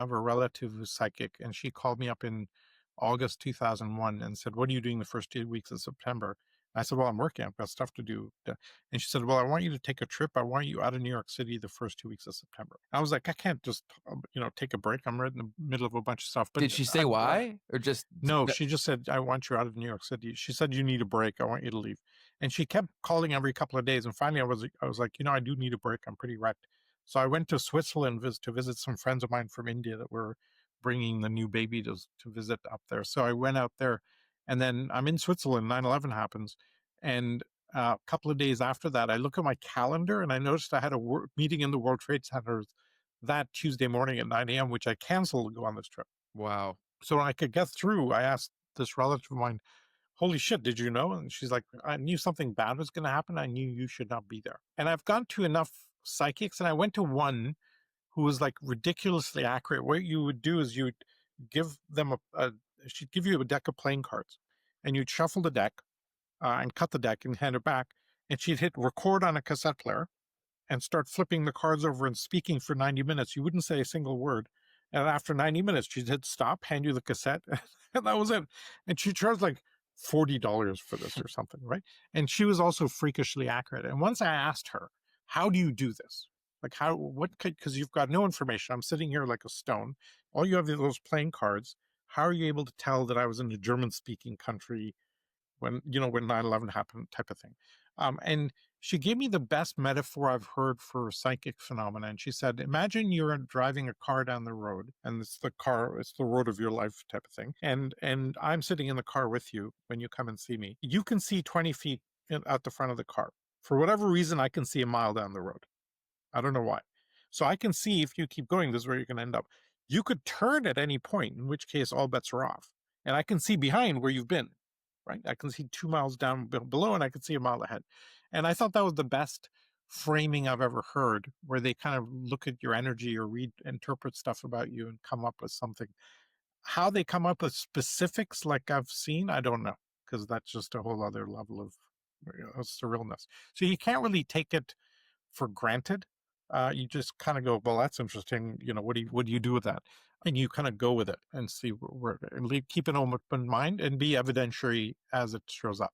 have a relative who's psychic, and she called me up in August 2001 and said, "What are you doing the first 2 weeks of September?" I said, "Well, I'm working. I've got stuff to do." And she said, "Well, I want you to take a trip. I want you out of New York City the first 2 weeks of September." I was like, "I can't just, take a break. I'm right in the middle of a bunch of stuff." But Did she say why, or just no, she just said, "I want you out of New York City." She said, "You need a break. I want you to leave." And she kept calling every couple of days. And finally, I was like, I do need a break. I'm pretty wrecked. So I went to Switzerland to visit some friends of mine from India that were bringing the new baby to visit up there. So I went out there, and then I'm in Switzerland. 9/11 happens, and a couple of days after that, I look at my calendar and I noticed I had a meeting in the World Trade Center that Tuesday morning at 9 a.m., which I canceled to go on this trip. wow. So when I could get through, I asked this relative of mine, "Holy shit, did you know?" And she's like, "I knew something bad was going to happen. I knew you should not be there." And I've gone to enough psychics, and I went to one who was like ridiculously accurate. What you would do is you'd give them she'd give you a deck of playing cards, and you'd shuffle the deck and cut the deck and hand it back. And she'd hit record on a cassette player and start flipping the cards over and speaking for 90 minutes. You wouldn't say a single word. And after 90 minutes, she'd hit stop, hand you the cassette, and that was it. And she charged like $40 for this or something, right? And she was also freakishly accurate. And once I asked her, "How do you do this? Like, because you've got no information. I'm sitting here like a stone. All you have are those playing cards. How are you able to tell that I was in a German speaking country when 9/11 happened, type of thing?" And she gave me the best metaphor I've heard for psychic phenomena. And she said, "Imagine you're driving a car down the road, and it's the road of your life, type of thing. And I'm sitting in the car with you when you come and see me. You can see 20 feet out the front of the car. For whatever reason, I can see a mile down the road. I don't know why. So I can see if you keep going, this is where you're going to end up. You could turn at any point, in which case all bets are off. And I can see behind where you've been, right? I can see 2 miles down below, and I can see a mile ahead." And I thought that was the best framing I've ever heard, where they kind of look at your energy or interpret stuff about you and come up with something. How they come up with specifics like I've seen, I don't know, because that's just a whole other level of surrealness. So you can't really take it for granted. You just kind of go, "Well, that's interesting. What do you do with that?" And you kind of go with it and see and keep an open mind and be evidentiary as it shows up.